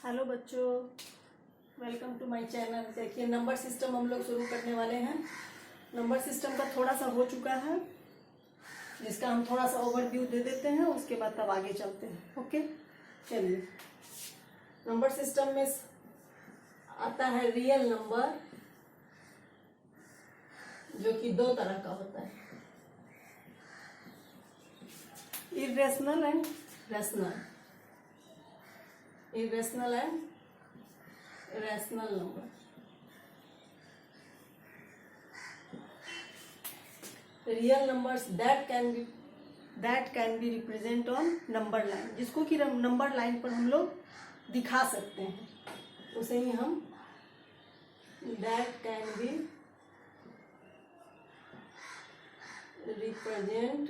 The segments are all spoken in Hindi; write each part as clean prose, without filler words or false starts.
हेलो बच्चों, वेलकम टू माय चैनल। देखिए नंबर सिस्टम हम लोग शुरू करने वाले हैं। नंबर सिस्टम का थोड़ा सा हो चुका है, जिसका हम थोड़ा सा ओवरव्यू दे देते हैं, उसके बाद तब आगे चलते हैं। ओके, चलिए। नंबर सिस्टम में आता है रियल नंबर, जो कि दो तरह का होता है, irrational and rational. irrational and rational number. Real numbers that can be represent on number line, जिसको कि नंबर लाइन पर हम लोग दिखा सकते हैं, उसे ही हम that can be represent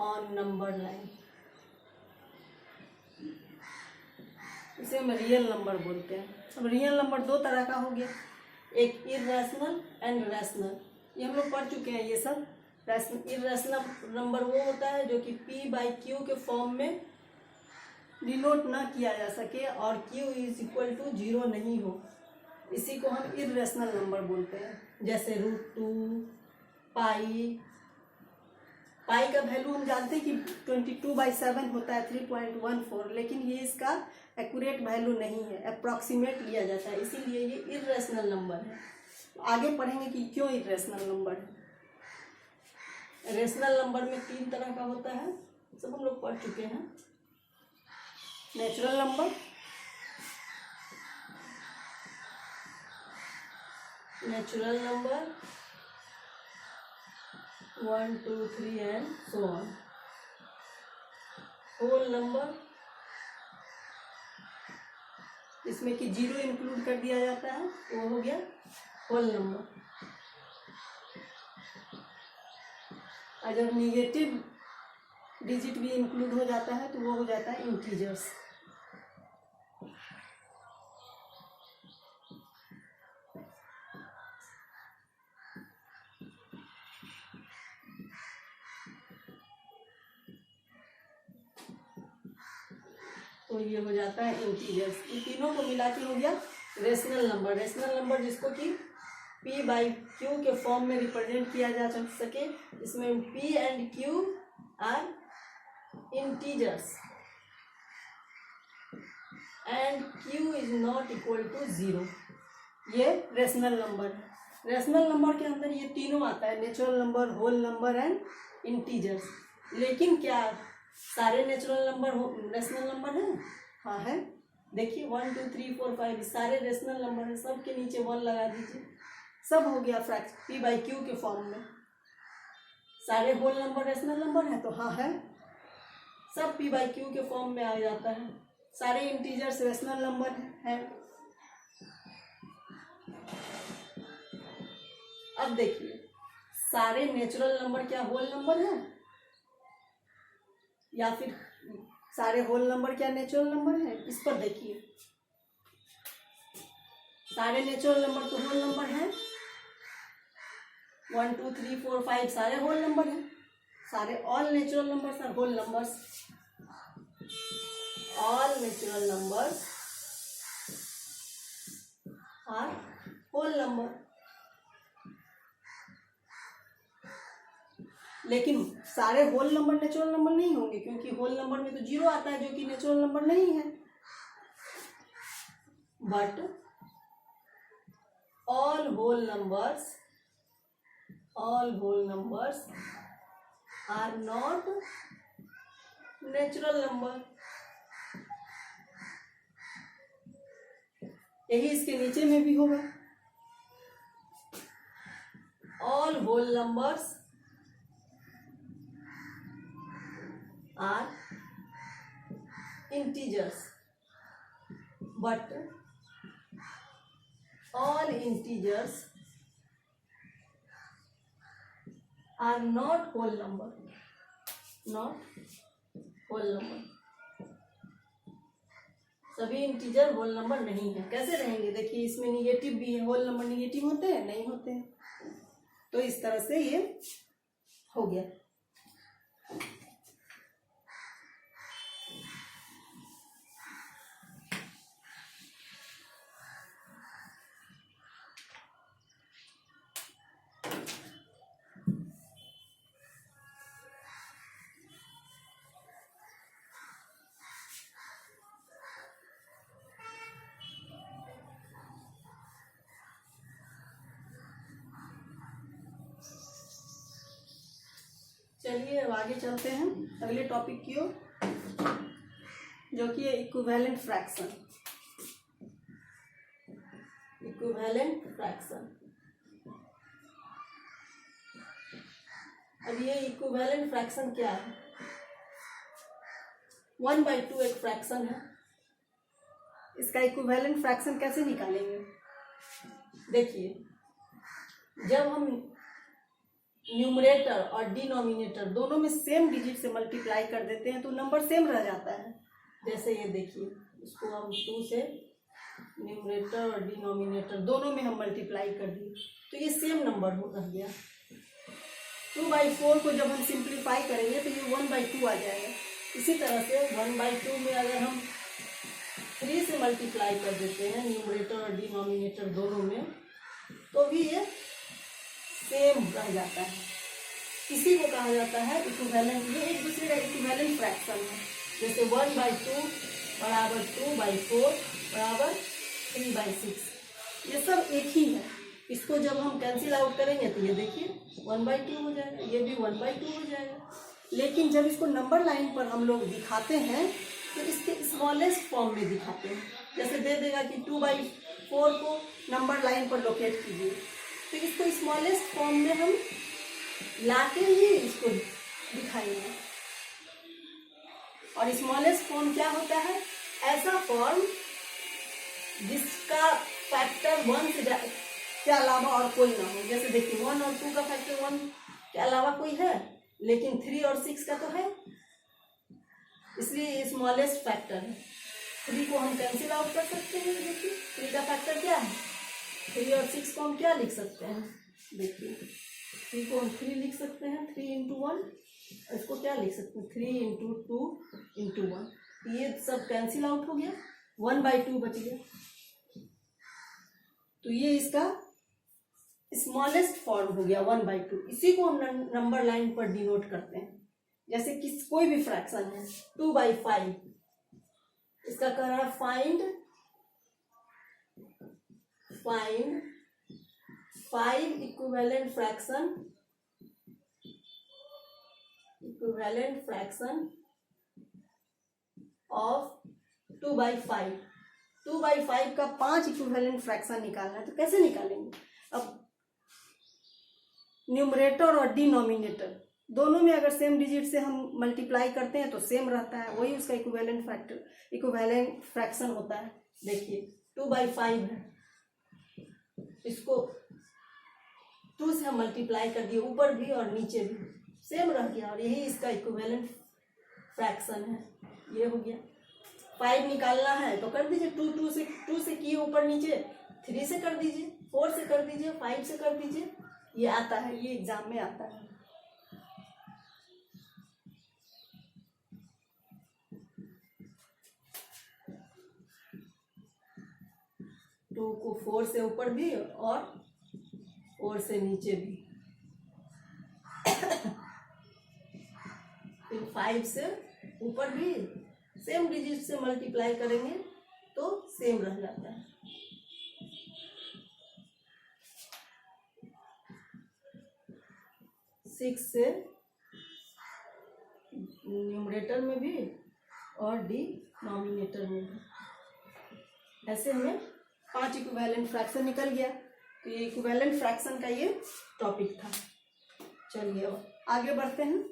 on number line, इसे हम रियल नंबर बोलते हैं। अब रियल नंबर दो तरह का हो गया, एक इरेशनल एंड रैशनल। ये हम लोग पढ़ चुके हैं ये सब। इरेशनल नंबर वो होता है जो कि p/q के फॉर्म में डिनोट ना किया जा सके और q = 0 नहीं हो, इसी को हम इरेशनल नंबर बोलते हैं। जैसे √2, पाई का वैल्यू हम जानते हैं कि 22/7 होता है, 3.14, लेकिन ये इसका एक्यूरेट वैल्यू नहीं है, अप्रॉक्सीमेट लिया जाता है, इसीलिए ये इरेशनल नंबर है। आगे पढ़ेंगे कि क्यों इरेशनल नंबर है। रेशनल नंबर में 3 तरह का होता है, सब हम लोग पढ़ चुके हैं। Natural number, natural number 1, 2, 3 and so on। Whole number, इसमें कि 0 इंक्लूड कर दिया जाता है, वो हो गया होल नंबर। और जब निगेटिव डिजिट भी इंक्लूड हो जाता है तो वो हो जाता है इंटीजर्स। तो ये हो जाता है इंटीजर्स। ये तीनों को मिला के हो गया रेशनल नंबर। रेशनल नंबर जिसको कि p/q के फॉर्म में रिप्रेजेंट किया जा सके, इसमें p and q are integers and q is not equal to 0। ये रेशनल नंबर है। रेशनल नंबर के अंदर ये तीनों आता है, natural number, whole number and integers. लेकिन क्या सारे नेचुरल नंबर रेशनल नंबर हैं? हाँ है। देखिए 1, 2, 3, 4, 5 सारे रेशनल नंबर हैं, सब के नीचे 1 लगा दीजिए, सब हो गया p/q के फॉर्म में। सारे होल नंबर रेशनल नंबर है तो हाँ है, सब p/q के फॉर्म में आ जाता है। सारे इंटीजर्स रेशनल नंबर है। अब देखिए सारे नेचुरल नंबर क्या होल नंबर है, या फिर सारे होल नंबर क्या नेचुरल नंबर है? इस पर देखिए, सारे नेचुरल नंबर तो होल नंबर है। 1, 2, 3, 4, 5 सारे होल नंबर हैं। सारे all natural numbers are whole numbers. All natural numbers are whole number. लेकिन सारे होल नंबर नेचुरल नंबर नहीं होंगे, क्योंकि होल नंबर में तो 0 आता है, जो कि नेचुरल नंबर नहीं है। But all whole numbers are not natural number. यही इसके नीचे में भी होगा। All whole numbers are integers, but all integers are not whole number, सभी इंटीजर होल नंबर नहीं है। कैसे रहेंगे? देखिए इसमें निगेटिव भी है, होल नंबर निगेटिव होते हैं? नहीं होते हैं। तो इस तरह से ये हो गया। चलिए अब आगे चलते हैं अगले टॉपिक की ओर, जो कि है इक्विवेलेंट फ्रैक्शन। Equivalent fraction. अब ये इक्विवेलेंट फ्रैक्शन क्या है? 1/2 एक फ्रैक्शन है, इसका इक्विवेलेंट फ्रैक्शन कैसे निकालेंगे? देखिए, जब हम न्यूमरेटर और डिनोमिनेटर दोनों में सेम डिजिट से मल्टीप्लाई कर देते हैं तो नंबर सेम रह जाता है। जैसे ये देखिए, इसको हम 2 से न्यूमरेटर और डिनोमिनेटर दोनों में हम मल्टीप्लाई कर दिए तो ये सेम नंबर रह गया। 2/4 को जब हम सिंप्लीफाई करेंगे तो ये 1/2 आ जाएगा। इसी तरह से 1/2 में अगर हम 3 से मल्टीप्लाई कर देते हैं न्यूमरेटर और डिनोमिनेटर दोनों में तो भी ये सेम रह जाता है। इसी को कहा जाता है इक्विवेलेंट। ये एक दूसरे का इक्विवेलेंट फ्रैक्शन है। जैसे 1/2 बराबर 2/4 बराबर 3/6, ये सब एक ही है। इसको जब हम कैंसिल आउट करेंगे तो ये देखिए 1/2 हो जाएगा, ये भी 1/2 हो जाएगा। लेकिन जब इसको नंबर लाइन पर हम लोग दिखाते हैं तो इसके स्मॉलेस्ट फॉर्म में दिखाते हैं। जैसे दे देगा कि 2/4 को नंबर लाइन पर लोकेट कीजिए, तो इसको स्मॉलेस्ट फॉर्म में हम लाके ही इसको दिखाएंगे। और स्मॉलेस्ट फॉर्म क्या होता है? ऐसा फॉर्म जिसका फैक्टर 1 के अलावा और कोई ना हो। जैसे देखिए 1 और 2 का फैक्टर 1 के अलावा कोई है, लेकिन 3 और 6 का तो है, इसलिए स्मॉलेस्ट फैक्टर है। 3 को हम कैंसिल आउट कर सकते हैं। देखिए 3 का फैक्टर क्या है? 3 और 6 को हम क्या लिख सकते हैं? देखिए 3 को हम 3 लिख सकते हैं, 3 × 1। इसको क्या लिख सकते हैं? 3 × 2 × 1। ये सब कैंसिल आउट हो गया, 1/2 बच गया। तो ये इसका स्मॉलेस्ट फॉर्म हो गया 1/2। इसी को हम नंबर लाइन पर डिनोट करते हैं। जैसे कि कोई भी फ्रैक्शन है 2/5, इसका कह रहा है फाइंड 5 इक्विवेलेंट फ्रैक्शन ऑफ 2/5। 2/5 का 5 इक्विवेलेंट फ्रैक्शन निकालना है तो कैसे निकालेंगे? अब न्यूमरेटर और डिनोमिनेटर दोनों में अगर सेम डिजिट से हम मल्टीप्लाई करते हैं तो सेम रहता है, वही उसका इक्विवेलेंट फ्रैक्शन होता है। देखिए 2/5 है, इसको 2 से हम मल्टीप्लाई कर दिए, ऊपर भी और नीचे भी सेम रह गया, और यही इसका इक्विवेलेंट फ्रैक्शन है। ये हो गया। 5 निकालना है तो कर दीजिए, 2 से किए ऊपर नीचे, 3 से कर दीजिए, 4 से कर दीजिए, 5 से कर दीजिए। ये आता है, ये एग्जाम में आता है। टू को 4 से ऊपर भी और 4 से नीचे भी, फिर 5 से ऊपर भी सेम डिजिट से मल्टीप्लाई करेंगे तो सेम रह जाता है। सिक्स से न्यूमरेटर में भी और डिनोमिनेटर में भी। ऐसे हमें 5 इक्विवेलेंट फ्रैक्शन निकल गया। तो ये इक्विवेलेंट फ्रैक्शन का ये टॉपिक था। चलिए अब आगे बढ़ते हैं।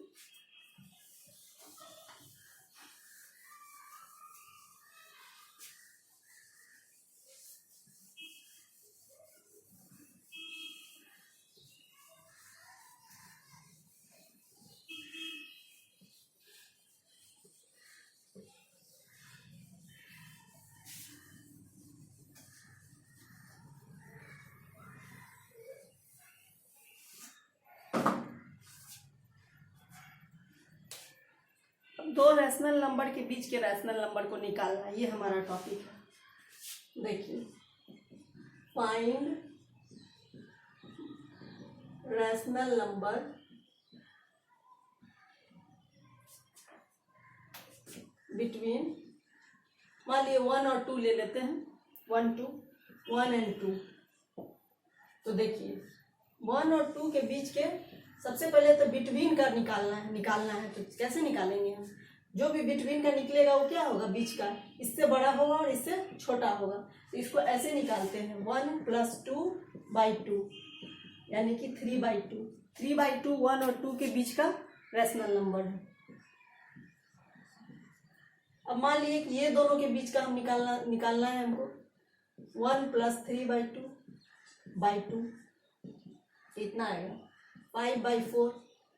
दो रैशनल नंबर के बीच के रैशनल नंबर को निकालना, ये हमारा टॉपिक है। देखिए फाइंड रैशनल नंबर बिटवीन, मान लिया 1 और 2 ले लेते हैं, 1 and 2। तो देखिए 1 और 2 के बीच के सबसे पहले तो बिटवीन का निकालना है। तो कैसे निकालेंगे हम? जो भी बिटवीन का निकलेगा वो क्या होगा? बीच का, इससे बड़ा होगा और इससे छोटा होगा। तो इसको ऐसे निकालते हैं 1 + 2/2 यानी कि 3/2। 3/2 1 और 2 के बीच का रैशनल नंबर है। अब मान लिए कि ये दोनों के बीच का हम निकालना है हमको। 1 + 3/2 इतना आएगा 5/4।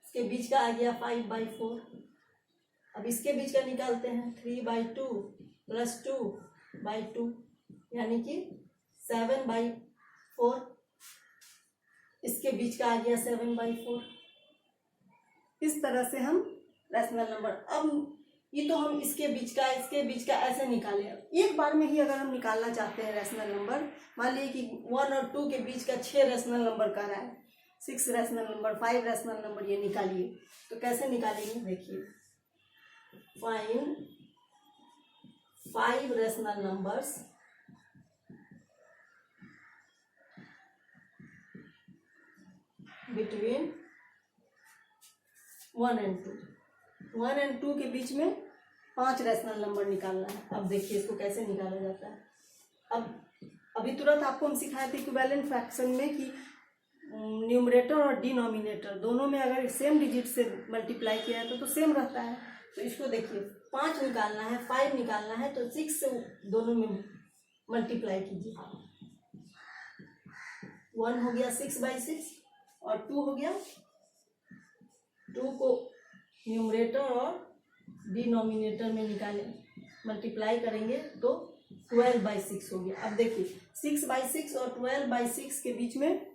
इसके बीच का आ गया 5/4। अब इसके बीच का निकालते हैं 3/2 + 2/2 यानी कि 7/4। इसके बीच का आ गया 7/4। इस तरह से हम रैशनल नंबर, अब ये तो हम इसके बीच का ऐसे निकाले। एक बार में ही अगर हम निकालना चाहते हैं रैशनल नंबर, मान लीजिए कि 1 और 2 के बीच का 6 रैशनल नंबर का रहा है, 6 रैशनल नंबर, 5 रैशनल नंबर, ये निकालिए। तो कैसे निकालेंगे? देखिए, find 5 rational numbers between 1 and 2। 1 and 2 के बीच में 5 रैशनल नंबर निकालना है। अब देखिए इसको कैसे निकाला जाता है। अब अभी तुरंत आपको हम सिखाए थे इक्विवेलेंट फ्रैक्शन में कि न्यूमरेटर और डिनोमिनेटर दोनों में अगर सेम डिजिट से मल्टीप्लाई किया है तो सेम रहता है। तो इसको देखिए 5 निकालना है, 5 निकालना है, तो 6 से दोनों में मल्टीप्लाई कीजिए। 1 हो गया 6/6 और 2 हो गया, 2 को न्यूमरेटर और डिनोमिनेटर में निकालें, मल्टीप्लाई करेंगे तो 12/6 हो गया। अब देखिए 6/6 और 12/6 के बीच में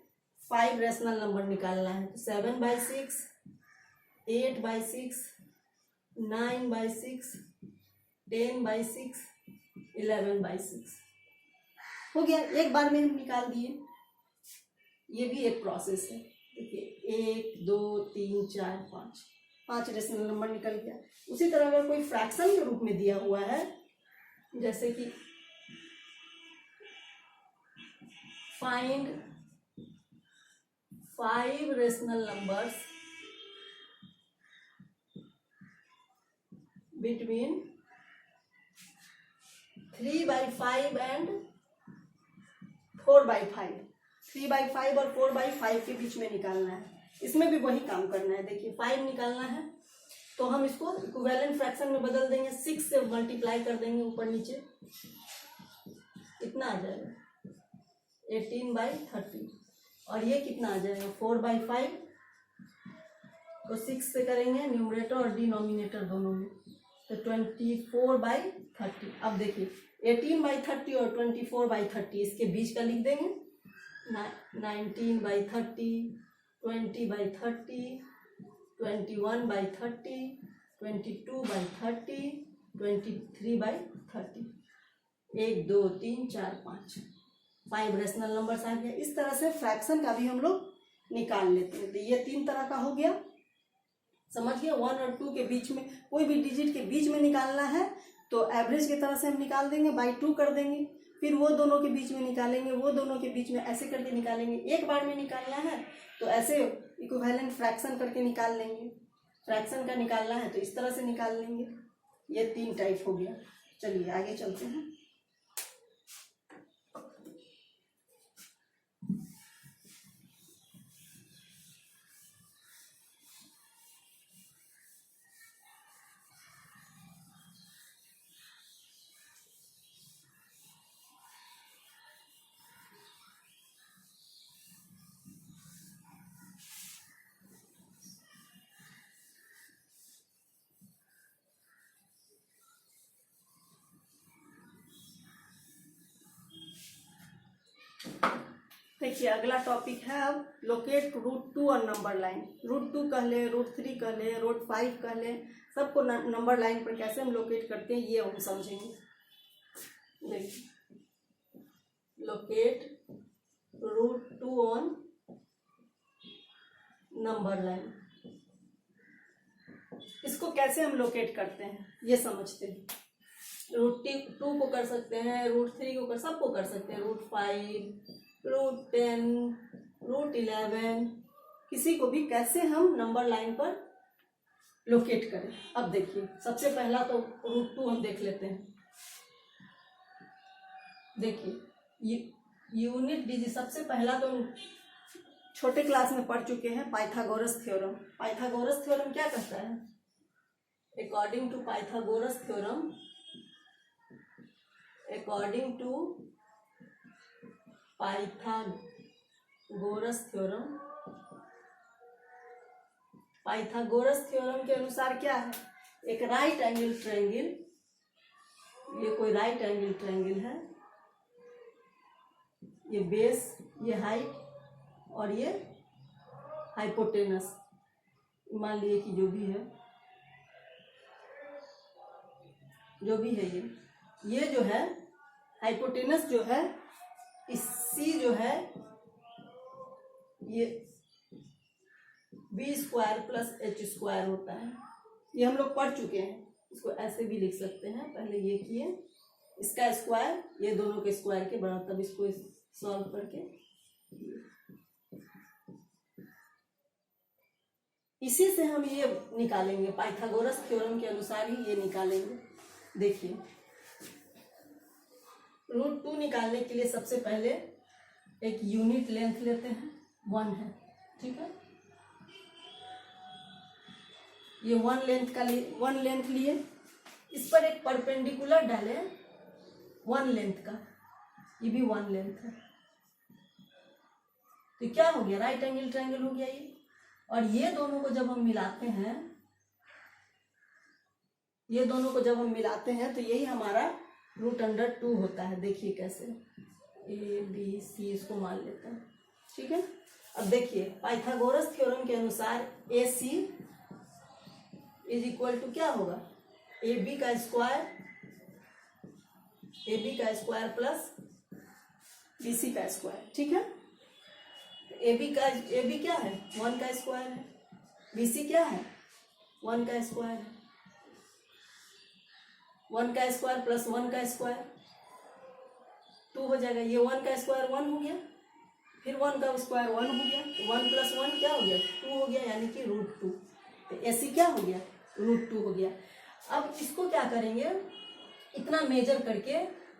5 रैशनल नंबर निकालना है। तो 7/6, 8/6, 9/6, 10/6, 11/6 हो गया। एक बार में हम निकाल दिए। ये भी एक प्रोसेस है। देखिए 1 2 3 4 5 रैशनल नंबर निकल गया। उसी तरह अगर कोई फ्रैक्शन के रूप में दिया हुआ है, जैसे कि find 5 rational numbers between 3/5 and 4/5। 3/5 और 4/5 के बीच में निकालना है। इसमें भी वही काम करना है। देखिए 5 निकालना है तो हम इसको इक्विवेलेंट फ्रैक्शन में बदल देंगे, 6 से मल्टीप्लाई कर देंगे ऊपर नीचे, कितना आ जाएगा 18/30। और ये कितना आ जाएगा 4/5 को 6 से करेंगे न्यूमरेटर और डिनोमिनेटर दोनों में, तो 24/30। अब देखिए 18/30 और 24/30 इसके बीच का लिख देंगे 19/30, 20/30, 21/30, 22/30, 23/30। 1 2 3 4 5 रैशनल नंबर्स आ गया। इस तरह से फ्रैक्शन का भी हम लोग निकाल लेते हैं। तो ये 3 तरह का हो गया, समझ गया। 1 और 2 के बीच में कोई भी डिजिट के बीच में निकालना है तो एवरेज की तरह से हम निकाल देंगे, बाई 2 कर देंगे। फिर वो दोनों के बीच में निकालेंगे, वो दोनों के बीच में ऐसे करके निकालेंगे। एक बार में निकालना है तो ऐसे इक्विवेलेंट फ्रैक्शन करके निकाल लेंगे। फ्रैक्शन का निकालना है तो इस तरह से निकाल लेंगे। ये 3 टाइप हो गया। चलिए आगे चलते हैं। देखिए अगला टॉपिक है अब लोकेट √2 और नंबर लाइन। √2 कह ले, √3 कह ले, √5 कह ले, सबको नंबर लाइन पर कैसे हम लोकेट करते हैं ये हम समझेंगे। देखिए लोकेट √2 ऑन नंबर लाइन, इसको कैसे हम लोकेट करते हैं ये समझते हैं। √2 को कर सकते हैं, √3 को सबको कर सकते हैं, √5, √10, √11, किसी को भी कैसे हम नंबर लाइन पर लोकेट करें। अब देखिए, सबसे पहला तो √2 हम देख लेते हैं। देखिए यूनिट डिजिट, सबसे पहला तो छोटे क्लास में पढ़ चुके हैं पाइथागोरस थ्योरम। पाइथागोरस थ्योरम क्या कहता है? According to Pythagoras theorem, according to Pythagoras theorem, Pythagoras theorem के अनुसार क्या है? एक राइट एंगल ट्रायंगल, ये कोई राइट एंगल ट्रायंगल है, ये बेस, ये हाइट और ये हाइपोटेनस, मान लिए कि जो भी है ये जो है हाइपोटेनस जो है, इसी जो है ये b² + h² होता है। ये हम लोग पढ़ चुके हैं, इसको ऐसे भी लिख सकते हैं। पहले ये किए, इसका स्क्वायर ये दोनों के स्क्वायर के बराबर, तब इसको सॉल्व करके इसी से हम ये निकालेंगे, पाइथागोरस थ्योरम के अनुसार ही ये निकालेंगे। देखिए √2 निकालने के लिए सबसे पहले एक यूनिट लेंथ लेते हैं, 1 है, ठीक है। ये 1 लेंथ लिए, इस पर एक परपेंडिकुलर डाले 1 लेंथ का, ये भी 1 लेंथ है, तो क्या हो गया? राइट एंगल ट्रायंगल हो गया ये। और ये दोनों को जब हम मिलाते हैं, ये दोनों को जब हम मिलाते हैं तो यही हमारा √2 होता है। देखिए कैसे, ABC इसको मान लेते हैं, ठीक है। अब देखिए पाइथागोरस थ्योरम के अनुसार AC = क्या होगा? AB का स्क्वायर प्लस BC का स्क्वायर, ठीक है। AB क्या है? 1 का स्क्वायर है। BC क्या है? 1 का स्क्वायर है। 1 का स्क्वायर प्लस 1 का स्क्वायर 2 हो जाएगा। ये 1 का स्क्वायर 1 हो गया, फिर 1 का स्क्वायर 1 हो गया, 1 + 1 क्या हो गया? 2 हो गया, यानी कि √2। तो AC क्या हो गया? √2 हो गया। अब इसको क्या करेंगे? इतना मेजर करके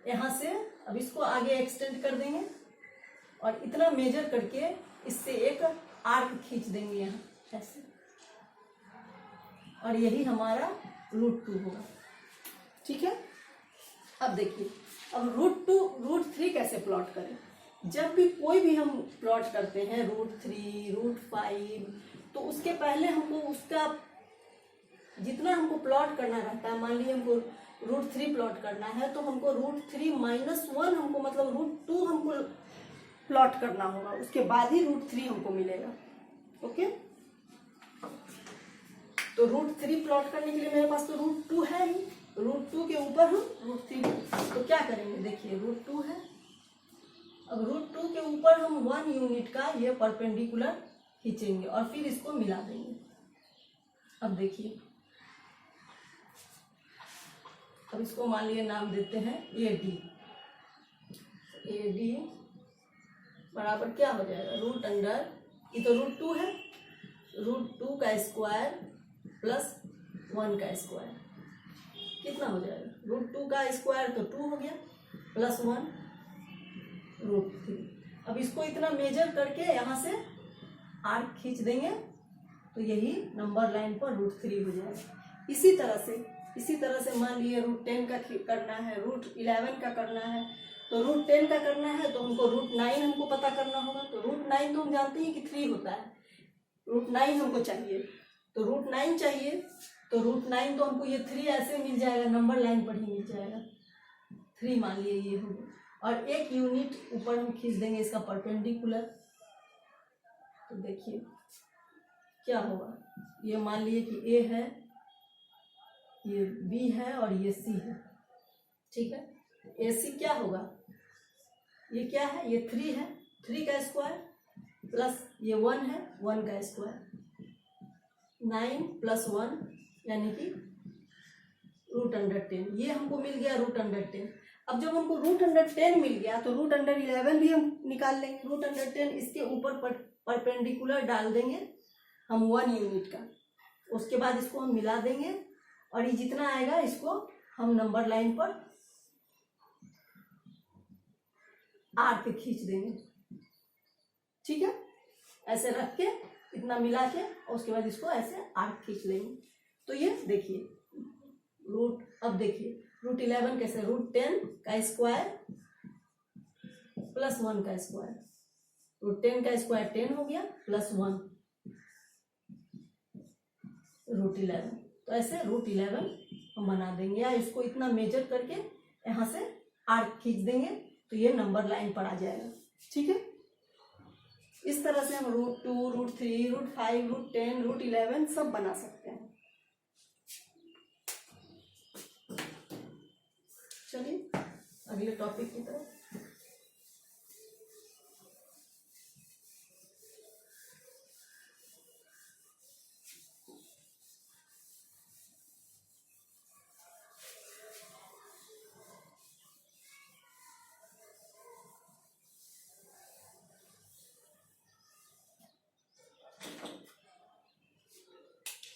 यहाँ से, अब इसको आगे एक्सटेंड कर देंगे और इतना मेजर करके इससे एक आर्क खींच देंगे यहाँ ऐसे, और यही हमारा √2 होगा, ठीक है। अब देखिए, अब √3 कैसे प्लॉट करें? जब भी कोई भी हम प्लॉट करते हैं √3, √5, तो उसके पहले हमको उसका जितना हमको प्लॉट करना रहता है, मान लीजिए हमको √3 प्लॉट करना है, तो हमको √3 - 1 हमको, मतलब √2 हमको प्लॉट करना होगा, उसके बाद ही √3 हमको मिलेगा, ओके। तो √3 प्लॉट करने के लिए मेरे पास तो √2 है ही, √2 के ऊपर हम √3, तो क्या करेंगे? देखिए √2 है, अब √2 के ऊपर हम 1 यूनिट का ये परपेंडिकुलर खींचेंगे और फिर इसको मिला देंगे। अब देखिए, अब इसको मान लिए नाम देते हैं AD बराबर क्या हो जाएगा? ये तो √2 है, √2 का स्क्वायर प्लस 1 का स्क्वायर कितना हो जाएगा? √2 का स्क्वायर तो 2 हो गया, प्लस 1 √3। अब इसको इतना मेजर करके यहाँ से आर्क खींच देंगे, तो यही नंबर लाइन पर √3 हो जाएगा। इसी तरह से मान लिए √10 का करना है, √11 का करना है, तो √10 का करना है तो हमको √9 हमको पता करना होगा। तो √9 तो हम जानते हैं कि 3 होता है, √9 हमको चाहिए, तो √9 चाहिए, तो √9 तो हमको ये 3 ऐसे मिल जाएगा, नंबर लाइन पर ही मिल जाएगा, 3 मान लिए ये हो गया। और एक यूनिट ऊपर हम खींच देंगे इसका परपेंडिकुलर, तो देखिए क्या होगा? ये मान लिए कि A है, ये B है और ये C है, ठीक है। AC क्या होगा? ये क्या है? ये 3 है, 3 का स्क्वायर प्लस ये 1 है, 1 का स्क्वायर, 9 + 1 यानी कि √10। ये हमको मिल गया √10। अब जब हमको √10 मिल गया तो √11 भी हम निकाल लेंगे। √10 इसके ऊपर परपेंडिकुलर डाल देंगे हम 1 यूनिट का, उसके बाद इसको हम मिला देंगे और ये जितना आएगा इसको हम नंबर लाइन पर आर पे खींच देंगे। ठीक है, ऐसे रख के इतना मिला के और उसके बाद इसको ऐसे आर खींच लेंगे। तो ये देखिए रूट, अब देखिए रूट 11 कैसे, रूट 10 का स्क्वायर प्लस 1 का स्क्वायर, रूट 10 का स्क्वायर 10 हो गया प्लस 1 रूट 11। तो ऐसे रूट 11 हम बना देंगे, या इसको इतना मेजर करके यहाँ से आर्क खींच देंगे तो ये नंबर लाइन पर आ जाएगा। ठीक है, इस तरह से हम root 2, root 3, root 5, root 10, root 11 सब बना सकते हैं। चलिए अगले टॉपिक की तरफ।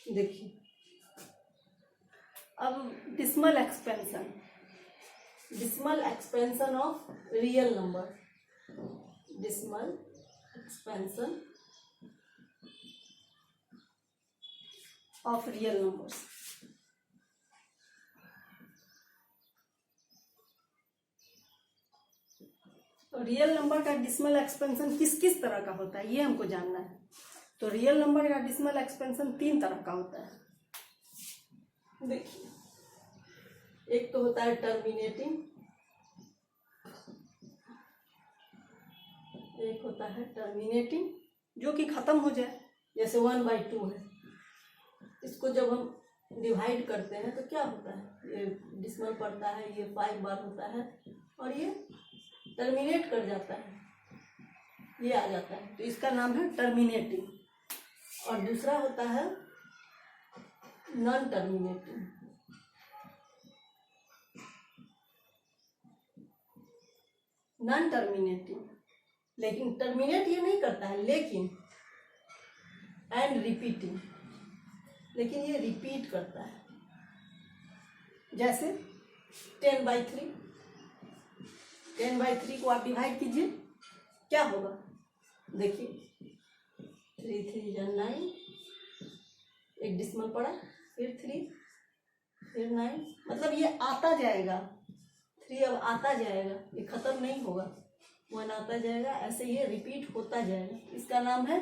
देखिए अब decimal expansion, decimal expansion of real number, decimal expansion of real numbers। तो रियल नंबर का डिसिमल एक्सपेंशन किस किस तरह का होता है ये हमको जानना है। तो रियल नंबर का डिसिमल एक्सपेंशन 3 तरह का होता है। देखिए एक तो होता है टर्मिनेटिंग, एक होता है टर्मिनेटिंग जो कि खत्म हो जाए, जैसे 1/2 है। इसको जब हम डिवाइड करते हैं तो क्या होता है, ये डिसिमल पड़ता है, ये 5 बार होता है और ये टर्मिनेट कर जाता है, ये आ जाता है, तो इसका नाम है टर्मिनेटिंग। और दूसरा होता है नॉन टर्मिनेटिंग। नॉन टर्मिनेटिंग लेकिन टर्मिनेट ये नहीं करता है, लेकिन एंड रिपीटिंग, लेकिन ये रिपीट करता है। जैसे 10/3, 10/3 को आप डिवाइड कीजिए, क्या होगा देखिए 3 3 या 9, एक डिसिमल पड़ा, फिर 3, फिर 9, मतलब ये आता जाएगा, 3 अब आता जाएगा, ये खत्म नहीं होगा, 1 आता जाएगा, ऐसे ये रिपीट होता जाएगा। इसका नाम है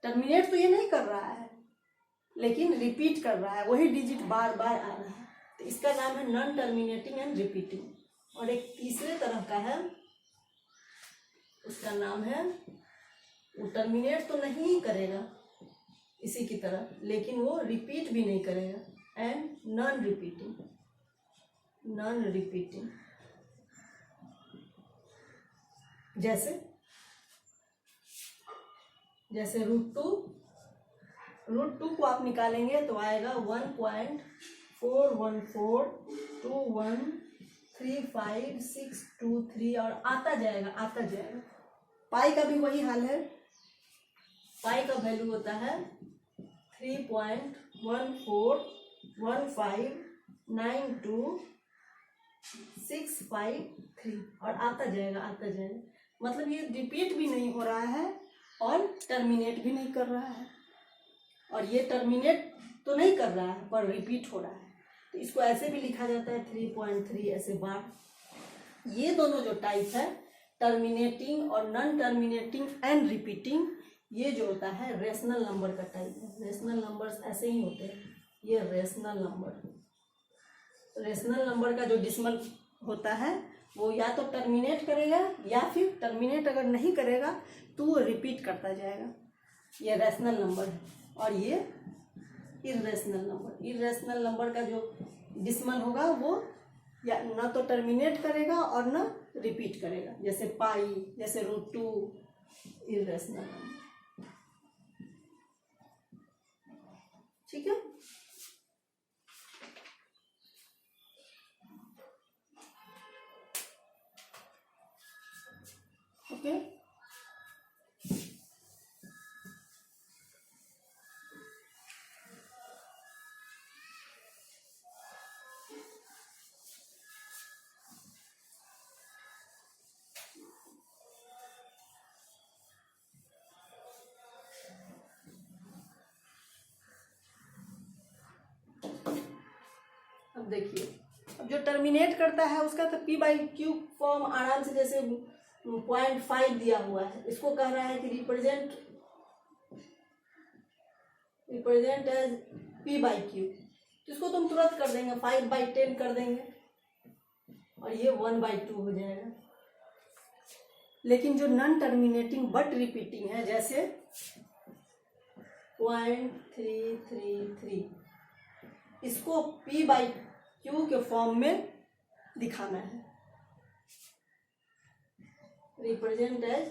टर्मिनेट। तो ये नहीं कर रहा है लेकिन रिपीट कर रहा है, वही डिजिट बार बार आ रहा है, तो इसका नाम है नॉन टर्मिनेटिंग एंड रिपीटिंग। और एक तीसरे तरह का है, उसका नाम है, वो टर्मिनेट तो नहीं करेगा इसी की तरह, लेकिन वो रिपीट भी नहीं करेगा, and non repeating. Non repeating जैसे रूट टू को आप निकालेंगे तो आएगा 1.414213563 और आता जाएगा। पाई का भी वही हाल है, पाई का वैल्यू होता है 3.141592653 और आता जाएगा। मतलब ये रिपीट भी नहीं हो रहा है और टर्मिनेट भी नहीं कर रहा है, और ये टर्मिनेट तो नहीं कर रहा है पर रिपीट हो रहा है, तो इसको ऐसे भी लिखा जाता है 3.3 ऐसे बार। ये दोनों जो टाइप है, टर्मिनेटिंग और नॉन टर्मिनेटिंग एंड रिपीटिंग, ये जो होता है रेशनल नंबर का टाइप है। रेशनल नंबर्स ऐसे ही होते हैं, ये रेशनल नंबर का जो डिसिमल होता है वो या तो टर्मिनेट करेगा या फिर टर्मिनेट अगर नहीं करेगा तो वो रिपीट करता जाएगा, ये रेशनल नंबर है। और ये इर्रेशनल नंबर का जो डिसिमल होगा वो या ना तो टर्मिनेट करेगा और ना रिपीट करेगा, जैसे पाई, जैसे √2, इर्रेशनल नंबर। ठीक है, ओके। अब देखिए, अब जो टर्मिनेट करता है उसका तो पी बाई क्यू फॉर्म आराम से, जैसे 0.5 दिया हुआ है, इसको कह रहा है कि represent as P by Q, तो इसको तुम तुरंत कर देंगे, 5/10 कर देंगे और ये 1/2 हो जाएगा। लेकिन जो नॉन टर्मिनेटिंग बट रिपीटिंग है, जैसे 0.333, इसको पी बाई क्यू के फॉर्म में दिखाना है, represent as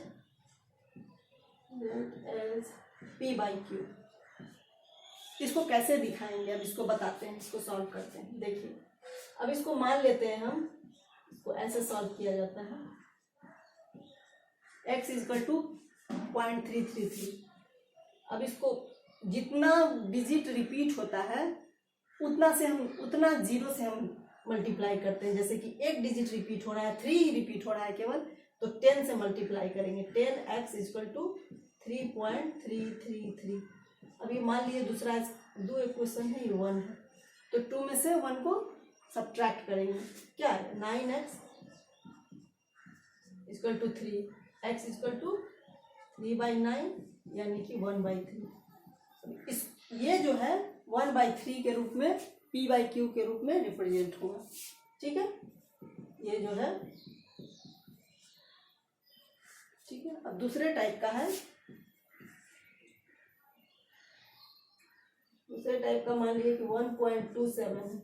P by Q. इसको कैसे दिखाएंगे, अब इसको बताते हैं, इसको सॉल्व करते हैं। देखिए, अब इसको मान लेते हैं हम, इसको ऐसे सॉल्व किया जाता है, x = 0.333। अब इसको जितना डिजिट रिपीट होता है उतना 0 से हम मल्टीप्लाई करते हैं। जैसे कि एक डिजिट रिपीट हो रहा है, 3 रिपीट हो रहा है केवल, तो 10 से मल्टीप्लाई करेंगे, 10x = 3.333। अभी मान लिए दूसरा 2 इक्वेशन है, ये 1 है, तो 2 में से 1 को सब्ट्रैक्ट करेंगे, क्या है 9x = 3, x = 3/9 यानी कि 1/3। ये जो है 1/3 के रूप में p बाई क्यू के रूप में रिप्रेजेंट होगा। ठीक है, ये जो है, ठीक है। अब दूसरे टाइप का है, दूसरे टाइप का मान लीजिए कि 1.27 है।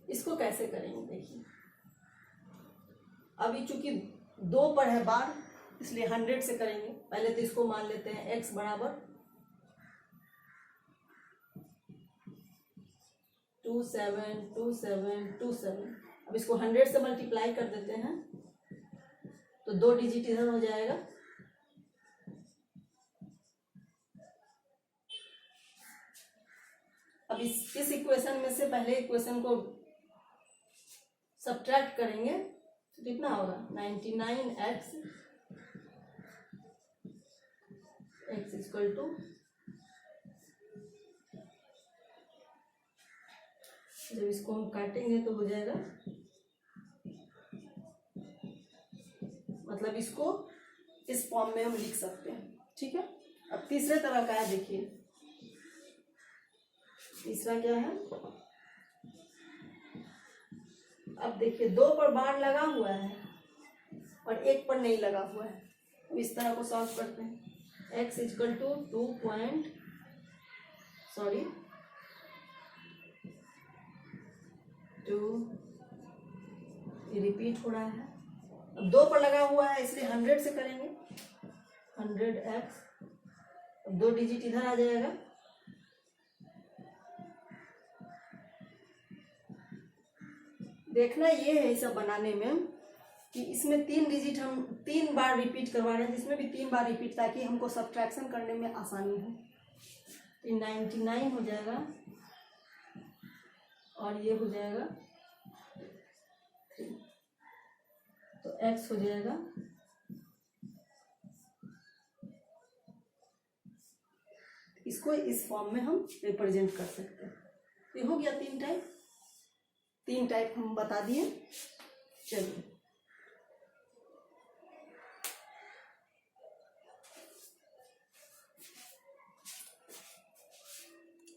इसको कैसे करेंगे, देखिए, अभी चूंकि 2 पर है बार, इसलिए 100 से करेंगे। पहले तो इसको मान लेते हैं x = 272727। अब इसको 100 से मल्टीप्लाई कर देते हैं, तो 2 डिजिट इधर हो जाएगा, अब इस इक्वेशन में से पहले इक्वेशन को सब्ट्रैक्ट करेंगे, तो कितना होगा 99x = जब इसको हम काटेंगे तो हो जाएगा, मतलब इसको इस फॉर्म में हम लिख सकते हैं। ठीक है, अब तीसरे तरह का है, देखिए तीसरा क्या है। अब देखिए 2 पर बार लगा हुआ है और 1 पर नहीं लगा हुआ है, तो इस तरह को सॉल्व करते हैं। x = 2 ये रिपीट हो रहा है। अब 2 पर लगा हुआ है इसलिए 100 से करेंगे, 100x, अब 2 डिजिट इधर आ जाएगा, देखना ये है इस सब बनाने में कि इसमें 3 डिजिट हम 3 बार रिपीट करवा रहे हैं, जिसमें भी 3 बार रिपीट, ताकि हमको सब्ट्रैक्शन करने में आसानी हो। 99 हो जाएगा और ये हो जाएगा 3, तो x हो जाएगा, इसको इस फॉर्म में हम रिप्रेजेंट कर सकते हैं। ये हो गया 3 टाइप हम बता दिए। चलिए